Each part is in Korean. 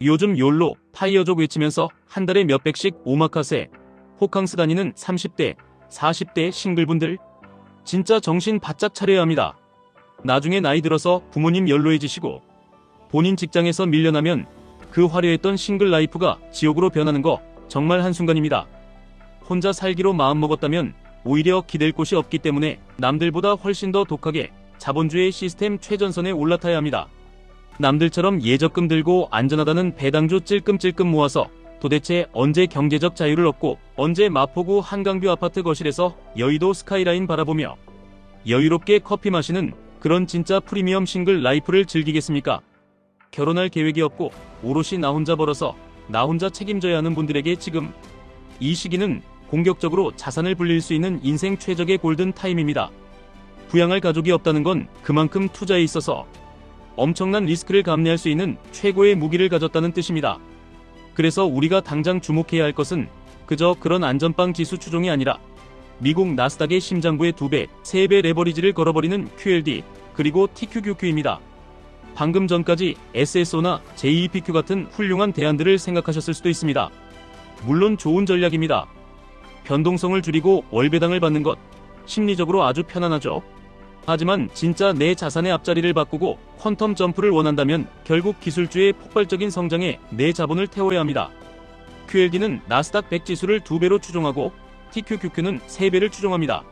요즘 욜로, 타이어족 외치면서 한 달에 몇백씩 오마카세, 호캉스 다니는 30대, 40대 싱글분들 진짜 정신 바짝 차려야 합니다. 나중에 나이 들어서 부모님 연로해지시고 본인 직장에서 밀려나면 그 화려했던 싱글 라이프가 지옥으로 변하는 거 정말 한순간입니다. 혼자 살기로 마음먹었다면 오히려 기댈 곳이 없기 때문에 남들보다 훨씬 더 독하게 자본주의 시스템 최전선에 올라타야 합니다. 남들처럼 예적금 들고 안전하다는 배당주 찔끔찔끔 모아서 도대체 언제 경제적 자유를 얻고 언제 마포구 한강뷰 아파트 거실에서 여의도 스카이라인 바라보며 여유롭게 커피 마시는 그런 진짜 프리미엄 싱글 라이프를 즐기겠습니까? 결혼할 계획이 없고 오롯이 나 혼자 벌어서 나 혼자 책임져야 하는 분들에게 지금 이 시기는 공격적으로 자산을 불릴 수 있는 인생 최적의 골든 타임입니다. 부양할 가족이 없다는 건 그만큼 투자에 있어서 엄청난 리스크를 감내할 수 있는 최고의 무기를 가졌다는 뜻입니다. 그래서 우리가 당장 주목해야 할 것은 그저 그런 안전빵 지수 추종이 아니라 미국 나스닥의 심장부의 2배, 3배 레버리지를 걸어버리는 QLD, 그리고 TQQQ입니다. 방금 전까지 SSO나 JEPQ 같은 훌륭한 대안들을 생각하셨을 수도 있습니다. 물론 좋은 전략입니다. 변동성을 줄이고 월배당을 받는 것, 심리적으로 아주 편안하죠. 하지만 진짜 내 자산의 앞자리를 바꾸고 퀀텀 점프를 원한다면 결국 기술주의 폭발적인 성장에 내 자본을 태워야 합니다. QLD는 나스닥 100 지수를 2배로 추종하고 TQQQ는 3배를 추종합니다.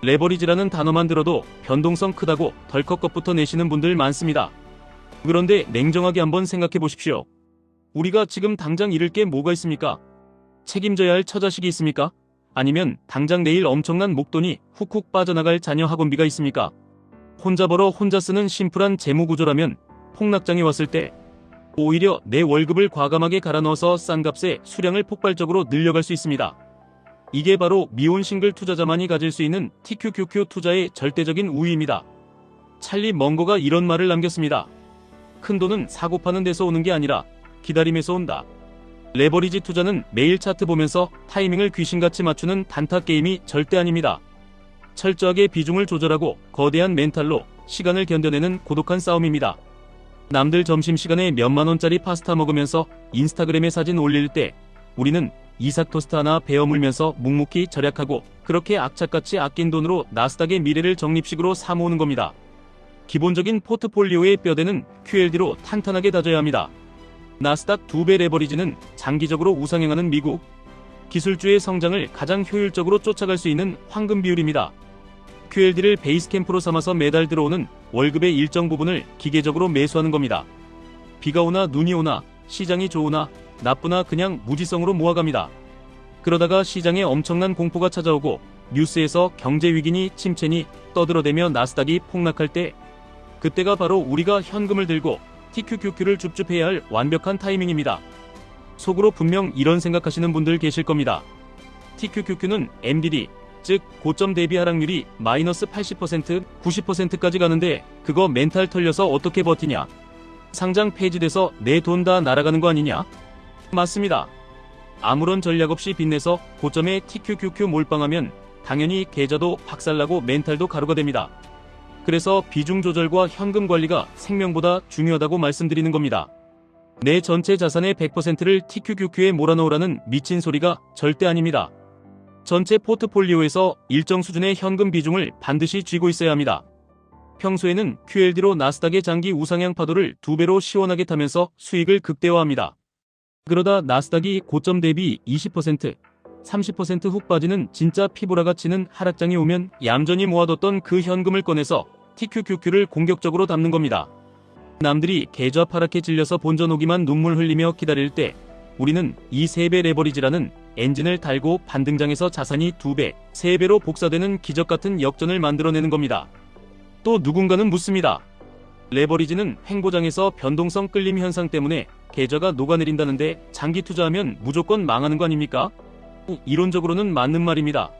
레버리지라는 단어만 들어도 변동성 크다고 덜컥 겁부터 내시는 분들 많습니다. 그런데 냉정하게 한번 생각해 보십시오. 우리가 지금 당장 잃을 게 뭐가 있습니까? 책임져야 할 처자식이 있습니까? 아니면 당장 내일 엄청난 목돈이 훅훅 빠져나갈 자녀 학원비가 있습니까? 혼자 벌어 혼자 쓰는 심플한 재무구조라면 폭락장이 왔을 때 오히려 내 월급을 과감하게 갈아 넣어서 싼 값에 수량을 폭발적으로 늘려갈 수 있습니다. 이게 바로 미혼 싱글 투자자만이 가질 수 있는 TQQQ 투자의 절대적인 우위입니다. 찰리 멍거가 이런 말을 남겼습니다. 큰 돈은 사고 파는 데서 오는 게 아니라 기다림에서 온다. 레버리지 투자는 매일 차트 보면서 타이밍을 귀신같이 맞추는 단타 게임이 절대 아닙니다. 철저하게 비중을 조절하고 거대한 멘탈로 시간을 견뎌내는 고독한 싸움입니다. 남들 점심시간에 몇만원짜리 파스타 먹으면서 인스타그램에 사진 올릴 때 우리는 이삭 토스트 하나 베어 물면서 묵묵히 절약하고 그렇게 악착같이 아낀 돈으로 나스닥의 미래를 적립식으로 사모으는 겁니다. 기본적인 포트폴리오의 뼈대는 QLD로 탄탄하게 다져야 합니다. 나스닥 2배 레버리지는 장기적으로 우상향하는 미국 기술주의 성장을 가장 효율적으로 쫓아갈 수 있는 황금 비율입니다. QLD를 베이스 캠프로 삼아서 매달 들어오는 월급의 일정 부분을 기계적으로 매수하는 겁니다. 비가 오나 눈이 오나 시장이 좋으나 나쁘나 그냥 무지성으로 모아갑니다. 그러다가 시장에 엄청난 공포가 찾아오고 뉴스에서 경제 위기니 침체니 떠들어대며 나스닥이 폭락할 때 그때가 바로 우리가 현금을 들고 TQQQ를 줍줍해야 할 완벽한 타이밍입니다. 속으로 분명 이런 생각하시는 분들 계실 겁니다. TQQQ는 MDD, 즉 고점 대비 하락률이 마이너스 80%, 90%까지 가는데 그거 멘탈 털려서 어떻게 버티냐? 상장 폐지돼서 내 돈 다 날아가는 거 아니냐? 맞습니다. 아무런 전략 없이 빚내서 고점에 TQQQ 몰빵하면 당연히 계좌도 박살나고 멘탈도 가루가 됩니다. 그래서 비중 조절과 현금 관리가 생명보다 중요하다고 말씀드리는 겁니다. 내 전체 자산의 100%를 TQQQ에 몰아넣으라는 미친 소리가 절대 아닙니다. 전체 포트폴리오에서 일정 수준의 현금 비중을 반드시 쥐고 있어야 합니다. 평소에는 QLD로 나스닥의 장기 우상향 파도를 2배로 시원하게 타면서 수익을 극대화합니다. 그러다 나스닥이 고점 대비 20%, 30% 훅 빠지는 진짜 피보라가 치는 하락장이 오면 얌전히 모아뒀던 그 현금을 꺼내서 TQQQ를 공격적으로 담는 겁니다. 남들이 계좌 파랗게 질려서 본전 오기만 눈물 흘리며 기다릴 때 우리는 이 3배 레버리지라는 엔진을 달고 반등장에서 자산이 2배, 3배로 복사되는 기적같은 역전을 만들어내는 겁니다. 또 누군가는 묻습니다. 레버리지는 횡보장에서 변동성 끌림 현상 때문에 계좌가 녹아내린다는데 장기 투자하면 무조건 망하는 거 아닙니까? 이론적으로는 맞는 말입니다.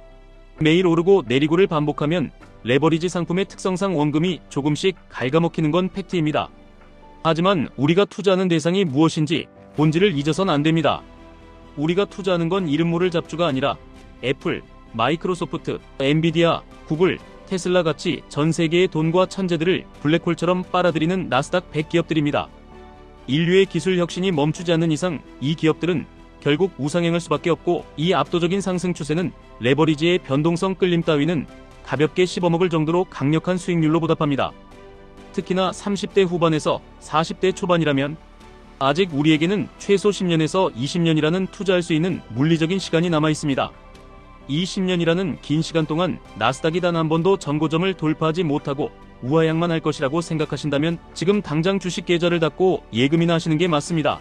매일 오르고 내리고를 반복하면 레버리지 상품의 특성상 원금이 조금씩 갉아먹히는 건 팩트입니다. 하지만 우리가 투자하는 대상이 무엇인지 본질을 잊어선 안 됩니다. 우리가 투자하는 건 이름 모를 잡주가 아니라 애플, 마이크로소프트, 엔비디아, 구글, 테슬라 같이 전 세계의 돈과 천재들을 블랙홀처럼 빨아들이는 나스닥 100 기업들입니다. 인류의 기술 혁신이 멈추지 않는 이상 이 기업들은 결국 우상향할 수밖에 없고, 이 압도적인 상승 추세는 레버리지의 변동성 끌림 따위는 가볍게 씹어먹을 정도로 강력한 수익률로 보답합니다. 특히나 30대 후반에서 40대 초반이라면 아직 우리에게는 최소 10년에서 20년이라는 투자할 수 있는 물리적인 시간이 남아 있습니다. 이 10년이라는 긴 시간 동안 나스닥이 단 한 번도 전고점을 돌파하지 못하고 우하향만 할 것이라고 생각하신다면 지금 당장 주식 계좌를 닫고 예금이나 하시는 게 맞습니다.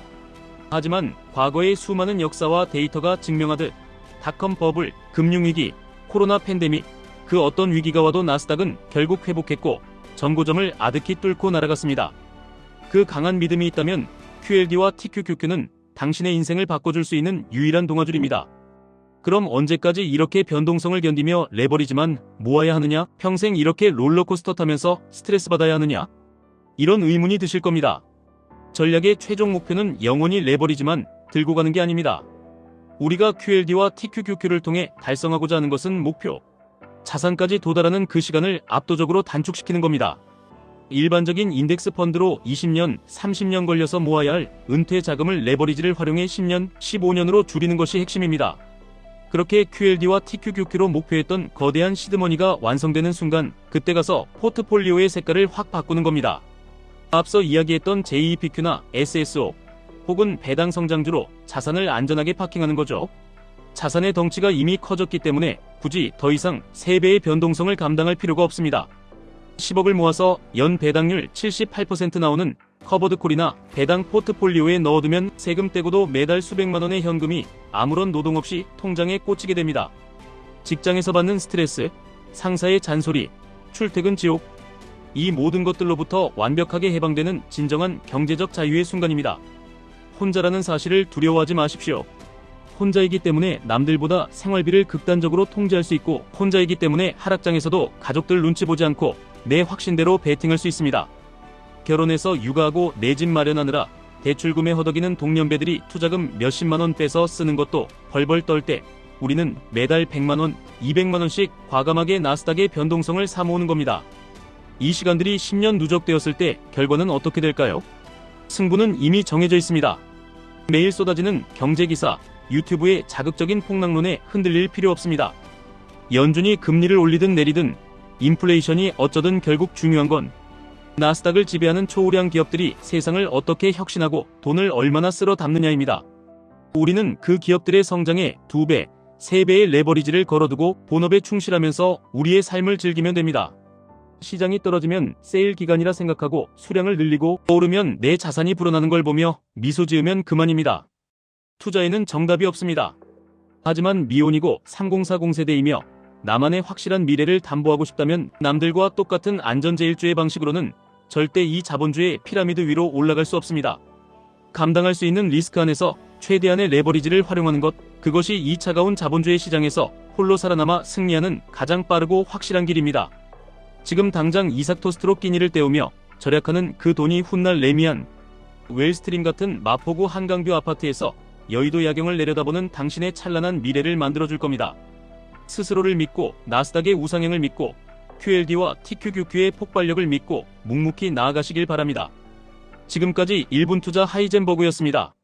하지만 과거의 수많은 역사와 데이터가 증명하듯 닷컴 버블, 금융위기, 코로나 팬데믹, 그 어떤 위기가 와도 나스닥은 결국 회복했고 전고점을 아득히 뚫고 날아갔습니다. 그 강한 믿음이 있다면 QLD와 TQQQ는 당신의 인생을 바꿔줄 수 있는 유일한 동아줄입니다. 그럼 언제까지 이렇게 변동성을 견디며 레버리지만 모아야 하느냐? 평생 이렇게 롤러코스터 타면서 스트레스 받아야 하느냐? 이런 의문이 드실 겁니다. 전략의 최종 목표는 영원히 레버리지만 들고 가는 게 아닙니다. 우리가 QLD와 TQQQ를 통해 달성하고자 하는 것은 목표, 자산까지 도달하는 그 시간을 압도적으로 단축시키는 겁니다. 일반적인 인덱스 펀드로 20년, 30년 걸려서 모아야 할 은퇴 자금을 레버리지를 활용해 10년, 15년으로 줄이는 것이 핵심입니다. 그렇게 QLD와 TQQQ로 목표했던 거대한 시드머니가 완성되는 순간 그때 가서 포트폴리오의 색깔을 확 바꾸는 겁니다. 앞서 이야기했던 JEPQ나 SSO 혹은 배당 성장주로 자산을 안전하게 파킹하는 거죠. 자산의 덩치가 이미 커졌기 때문에 굳이 더 이상 3배의 변동성을 감당할 필요가 없습니다. 10억을 모아서 연 배당률 78% 나오는 커버드콜이나 배당 포트폴리오에 넣어두면 세금 떼고도 매달 수백만 원의 현금이 아무런 노동 없이 통장에 꽂히게 됩니다. 직장에서 받는 스트레스, 상사의 잔소리, 출퇴근 지옥, 이 모든 것들로부터 완벽하게 해방되는 진정한 경제적 자유의 순간입니다. 혼자라는 사실을 두려워하지 마십시오. 혼자이기 때문에 남들보다 생활비를 극단적으로 통제할 수 있고, 혼자이기 때문에 하락장에서도 가족들 눈치 보지 않고 내 확신대로 베팅할 수 있습니다. 결혼해서 육아하고 내 집 마련하느라 대출금에 허덕이는 동년배들이 투자금 몇십만원 빼서 쓰는 것도 벌벌 떨 때 우리는 매달 100만원, 200만원씩 과감하게 나스닥의 변동성을 사모으는 겁니다. 이 시간들이 10년 누적되었을 때 결과는 어떻게 될까요? 승부는 이미 정해져 있습니다. 매일 쏟아지는 경제기사, 유튜브의 자극적인 폭락론에 흔들릴 필요 없습니다. 연준이 금리를 올리든 내리든 인플레이션이 어쩌든 결국 중요한 건 나스닥을 지배하는 초우량 기업들이 세상을 어떻게 혁신하고 돈을 얼마나 쓸어 담느냐입니다. 우리는 그 기업들의 성장에 2배, 3배의 레버리지를 걸어두고 본업에 충실하면서 우리의 삶을 즐기면 됩니다. 시장이 떨어지면 세일 기간이라 생각하고 수량을 늘리고 오르면 내 자산이 불어나는 걸 보며 미소 지으면 그만입니다. 투자에는 정답이 없습니다. 하지만 미혼이고 3040 세대이며 나만의 확실한 미래를 담보하고 싶다면 남들과 똑같은 안전제일주의 방식으로는 절대 이 자본주의 피라미드 위로 올라갈 수 없습니다. 감당할 수 있는 리스크 안에서 최대한의 레버리지를 활용하는 것, 그것이 이 차가운 자본주의 시장에서 홀로 살아남아 승리하는 가장 빠르고 확실한 길입니다. 지금 당장 이삭 토스트로 끼니를 때우며 절약하는 그 돈이 훗날 레미안, 웰스트림 같은 마포구 한강뷰 아파트에서 여의도 야경을 내려다보는 당신의 찬란한 미래를 만들어줄 겁니다. 스스로를 믿고 나스닥의 우상향을 믿고 QLD와 TQQQ의 폭발력을 믿고 묵묵히 나아가시길 바랍니다. 지금까지 1분 투자 하이젠버그였습니다.